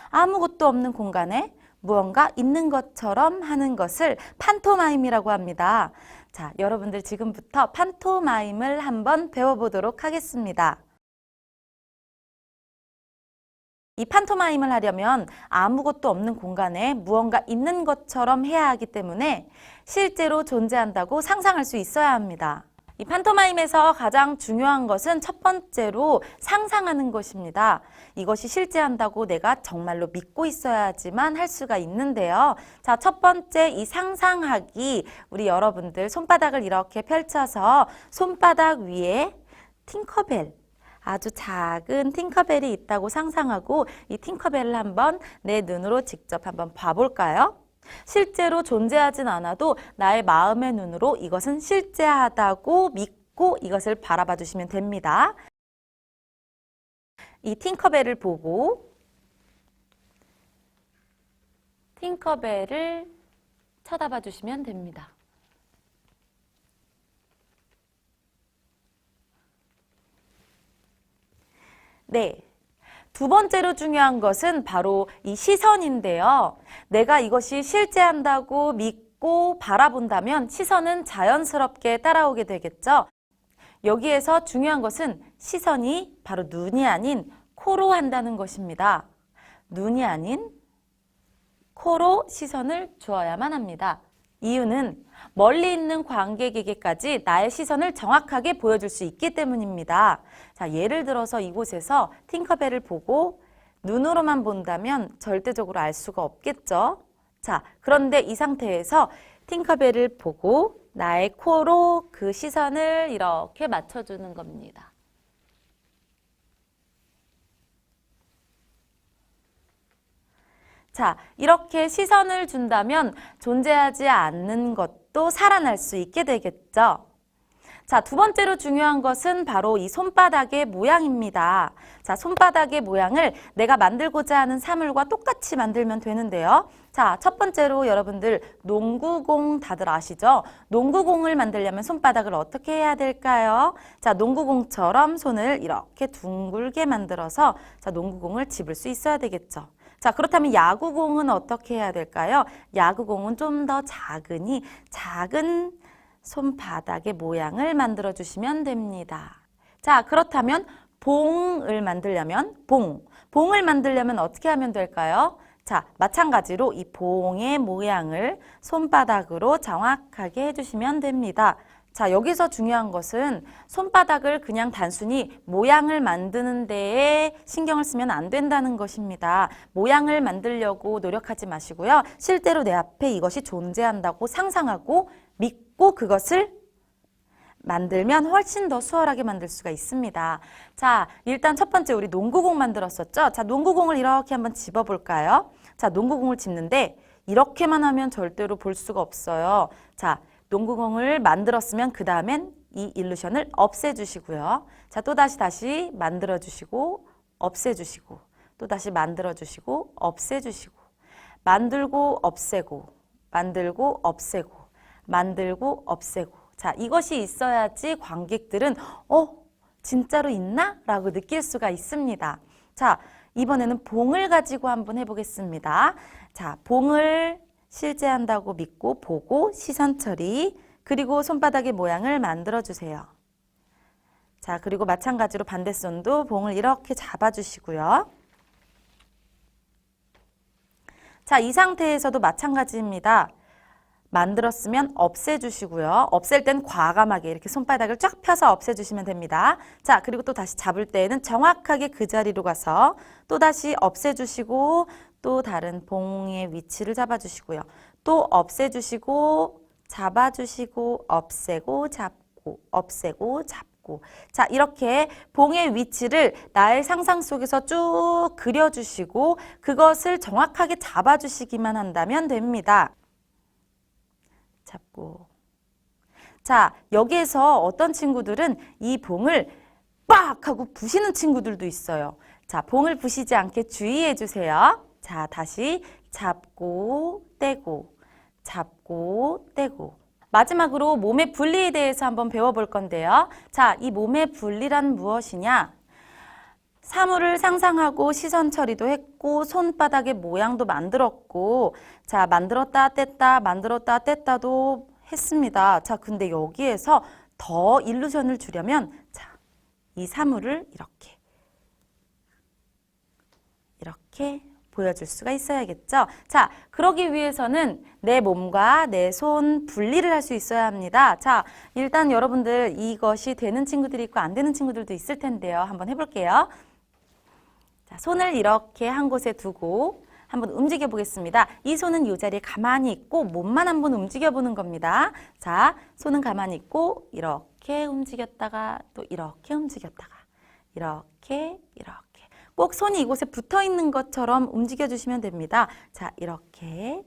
아무것도 없는 공간에 무언가 있는 것처럼 하는 것을 판토마임이라고 합니다. 자, 여러분들 지금부터 판토마임을 한번 배워보도록 하겠습니다. 이 판토마임을 하려면 아무것도 없는 공간에 무언가 있는 것처럼 해야 하기 때문에 실제로 존재한다고 상상할 수 있어야 합니다. 이 판토마임에서 가장 중요한 것은 첫 번째로 상상하는 것입니다. 이것이 실제한다고 내가 정말로 믿고 있어야지만 할 수가 있는데요. 자, 첫 번째 이 상상하기, 우리 여러분들 손바닥을 이렇게 펼쳐서 손바닥 위에 팅커벨, 아주 작은 팅커벨이 있다고 상상하고 이 팅커벨을 한번 내 눈으로 직접 한번 봐볼까요? 실제로 존재하진 않아도 나의 마음의 눈으로 이것은 실제하다고 믿고 이것을 바라봐 주시면 됩니다. 이 팅커벨을 보고 팅커벨을 쳐다봐 주시면 됩니다. 네. 두 번째로 중요한 것은 바로 이 시선인데요. 내가 이것이 실제한다고 믿고 바라본다면 시선은 자연스럽게 따라오게 되겠죠. 여기에서 중요한 것은 시선이 바로 눈이 아닌 코로 한다는 것입니다. 눈이 아닌 코로 시선을 주어야만 합니다. 이유는 멀리 있는 관객에게까지 나의 시선을 정확하게 보여줄 수 있기 때문입니다. 자, 예를 들어서 이곳에서 팅커벨을 보고 눈으로만 본다면 절대적으로 알 수가 없겠죠. 자, 그런데 이 상태에서 팅커벨을 보고 나의 코로 그 시선을 이렇게 맞춰주는 겁니다. 자, 이렇게 시선을 준다면 존재하지 않는 것도 살아날 수 있게 되겠죠. 자, 두 번째로 중요한 것은 바로 이 손바닥의 모양입니다. 자, 손바닥의 모양을 내가 만들고자 하는 사물과 똑같이 만들면 되는데요. 자, 첫 번째로 여러분들 농구공 다들 아시죠? 농구공을 만들려면 손바닥을 어떻게 해야 될까요? 자, 농구공처럼 손을 이렇게 둥글게 만들어서 자, 농구공을 집을 수 있어야 되겠죠. 자, 그렇다면 야구공은 어떻게 해야 될까요? 야구공은 좀 더 작으니 작은 손바닥의 모양을 만들어 주시면 됩니다. 자, 그렇다면 봉을 만들려면 봉을 만들려면 어떻게 하면 될까요? 자, 마찬가지로 이 봉의 모양을 손바닥으로 정확하게 해주시면 됩니다. 자, 여기서 중요한 것은 손바닥을 그냥 단순히 모양을 만드는 데에 신경을 쓰면 안 된다는 것입니다. 모양을 만들려고 노력하지 마시고요. 실제로 내 앞에 이것이 존재한다고 상상하고 믿고 그것을 만들면 훨씬 더 수월하게 만들 수가 있습니다. 자, 일단 첫 번째 우리 농구공 만들었었죠? 자, 농구공을 이렇게 한번 집어볼까요? 자, 농구공을 집는데 이렇게만 하면 절대로 볼 수가 없어요. 자, 농구공을 만들었으면 그 다음엔 이 일루션을 없애주시고요. 자, 또다시 만들어주시고 없애주시고 또다시 만들어주시고 없애주시고 만들고 없애고 만들고 없애고 만들고 없애고 자, 이것이 있어야지 관객들은 진짜로 있나? 라고 느낄 수가 있습니다. 자, 이번에는 봉을 가지고 한번 해보겠습니다. 자, 봉을 실제한다고 믿고 보고 시선 처리 그리고 손바닥의 모양을 만들어 주세요. 자, 그리고 마찬가지로 반대손도 봉을 이렇게 잡아주시고요. 자, 이 상태에서도 마찬가지입니다. 만들었으면 없애주시고요. 없앨 땐 과감하게 이렇게 손바닥을 쫙 펴서 없애주시면 됩니다. 자, 그리고 또 다시 잡을 때에는 정확하게 그 자리로 가서 또 다시 없애주시고 또 다른 봉의 위치를 잡아주시고요. 또 없애주시고 잡아주시고 없애고 잡고 없애고 잡고 자, 이렇게 봉의 위치를 나의 상상 속에서 쭉 그려주시고 그것을 정확하게 잡아주시기만 한다면 됩니다. 잡고 자, 여기에서 어떤 친구들은 이 봉을 빡 하고 부시는 친구들도 있어요. 자, 봉을 부시지 않게 주의해 주세요. 자, 다시 잡고 떼고 잡고 떼고 마지막으로 몸의 분리에 대해서 한번 배워볼 건데요. 자, 이 몸의 분리란 무엇이냐? 사물을 상상하고 시선 처리도 했고 손바닥의 모양도 만들었고 자, 만들었다 뗐다 만들었다 뗐다도 했습니다. 자, 근데 여기에서 더 일루션을 주려면 자, 이 사물을 이렇게 보여줄 수가 있어야겠죠. 자, 그러기 위해서는 내 몸과 내 손 분리를 할 수 있어야 합니다. 자, 일단 여러분들 이것이 되는 친구들이 있고 안 되는 친구들도 있을 텐데요. 한번 해볼게요. 자, 손을 이렇게 한 곳에 두고 한번 움직여 보겠습니다. 이 손은 이 자리에 가만히 있고 몸만 한번 움직여 보는 겁니다. 자, 손은 가만히 있고 이렇게 움직였다가 또 이렇게 움직였다가 이렇게 꼭 손이 이곳에 붙어 있는 것처럼 움직여 주시면 됩니다. 자, 이렇게.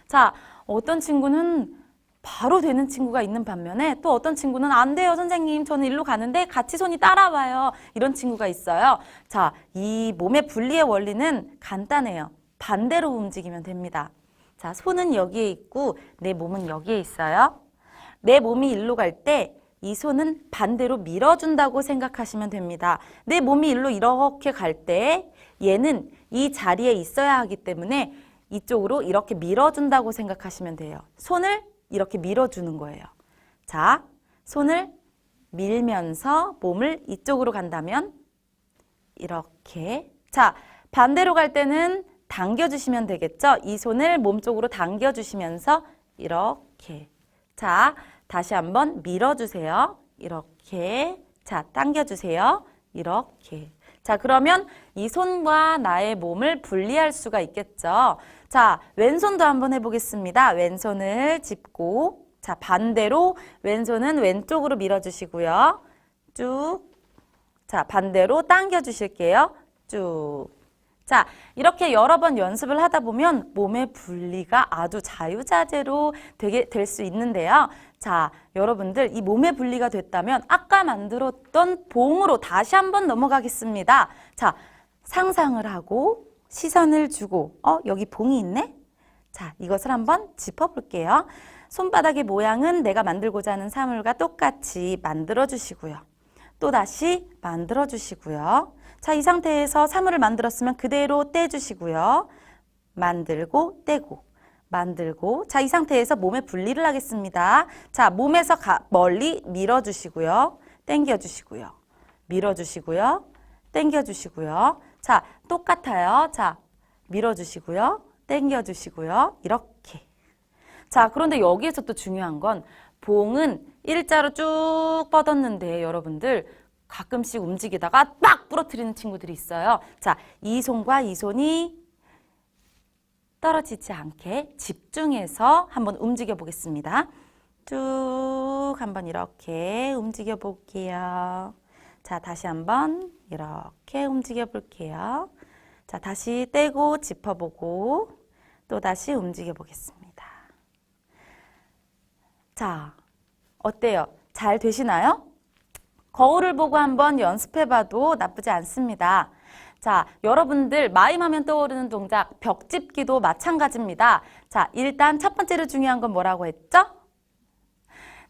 자, 어떤 친구는 바로 되는 친구가 있는 반면에 또 어떤 친구는 안 돼요, 선생님. 저는 일로 가는데 같이 손이 따라와요. 이런 친구가 있어요. 자, 이 몸의 분리의 원리는 간단해요. 반대로 움직이면 됩니다. 자, 손은 여기에 있고 내 몸은 여기에 있어요. 내 몸이 일로 갈 때 이 손은 반대로 밀어준다고 생각하시면 됩니다. 내 몸이 일로 이렇게 갈 때 얘는 이 자리에 있어야 하기 때문에 이쪽으로 이렇게 밀어준다고 생각하시면 돼요. 손을 이렇게 밀어주는 거예요. 자, 손을 밀면서 몸을 이쪽으로 간다면 이렇게. 자, 반대로 갈 때는 당겨주시면 되겠죠? 이 손을 몸 쪽으로 당겨주시면서 이렇게. 자, 다시 한번 밀어주세요. 이렇게. 자, 당겨주세요. 이렇게. 자, 그러면 이 손과 나의 몸을 분리할 수가 있겠죠. 자, 왼손도 한번 해보겠습니다. 왼손을 짚고, 자, 반대로 왼손은 왼쪽으로 밀어주시고요. 쭉. 자, 반대로 당겨주실게요. 쭉. 자, 이렇게 여러 번 연습을 하다 보면 몸의 분리가 아주 자유자재로 될 수 있는데요. 자, 여러분들 이 몸의 분리가 됐다면 아까 만들었던 봉으로 다시 한번 넘어가겠습니다. 자, 상상을 하고 시선을 주고 여기 봉이 있네? 자, 이것을 한번 짚어볼게요. 손바닥의 모양은 내가 만들고자 하는 사물과 똑같이 만들어주시고요. 또 다시 만들어주시고요. 자, 이 상태에서 사물을 만들었으면 그대로 떼주시고요. 만들고 떼고 만들고. 자, 이 상태에서 몸의 분리를 하겠습니다. 자, 몸에서 멀리 밀어주시고요. 당겨주시고요. 밀어주시고요. 당겨주시고요. 자, 똑같아요. 자, 밀어주시고요. 당겨주시고요. 이렇게. 자, 그런데 여기에서 또 중요한 건 봉은 일자로 쭉 뻗었는데 여러분들 가끔씩 움직이다가 빡 부러뜨리는 친구들이 있어요. 자, 이 손과 이 손이 떨어지지 않게 집중해서 한번 움직여 보겠습니다. 쭉 한번 이렇게 움직여 볼게요. 자, 다시 한번 이렇게 움직여 볼게요. 자, 다시 떼고 짚어보고 또 다시 움직여 보겠습니다. 자, 어때요? 잘 되시나요? 거울을 보고 한번 연습해봐도 나쁘지 않습니다. 자, 여러분들 마임하면 떠오르는 동작 벽집기도 마찬가지입니다. 자, 일단 첫 번째로 중요한 건 뭐라고 했죠?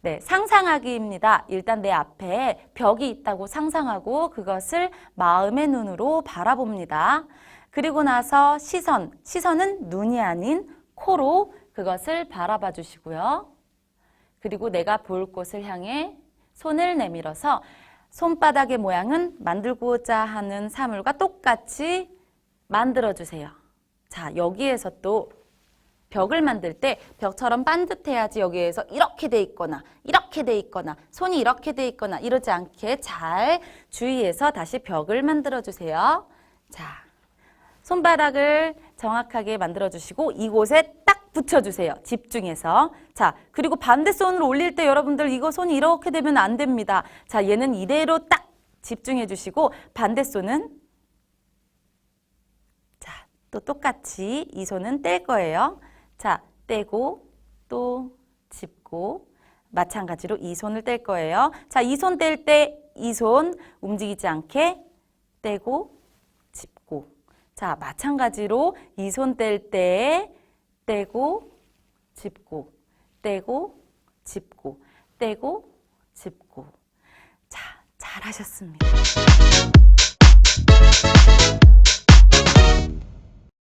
네, 상상하기입니다. 일단 내 앞에 벽이 있다고 상상하고 그것을 마음의 눈으로 바라봅니다. 그리고 나서 시선은 눈이 아닌 코로 그것을 바라봐 주시고요. 그리고 내가 볼 곳을 향해 손을 내밀어서 손바닥의 모양은 만들고자 하는 사물과 똑같이 만들어주세요. 자, 여기에서 또 벽을 만들 때 벽처럼 반듯해야지 여기에서 이렇게 돼 있거나 이렇게 돼 있거나 손이 이렇게 돼 있거나 이러지 않게 잘 주의해서 다시 벽을 만들어주세요. 자, 손바닥을 정확하게 만들어주시고 이곳에 딱 붙여주세요. 집중해서. 자, 그리고 반대 손을 올릴 때 여러분들 이거 손이 이렇게 되면 안 됩니다. 자, 얘는 이대로 딱 집중해 주시고 반대 손은 자, 또 똑같이 이 손은 뗄 거예요. 자, 떼고 또 짚고 마찬가지로 이 손을 뗄 거예요. 자, 이 손 뗄 때 이 손 움직이지 않게 떼고 짚고 자, 마찬가지로 이 손 뗄 때 떼고 짚고 떼고 짚고 떼고 짚고 자, 잘하셨습니다.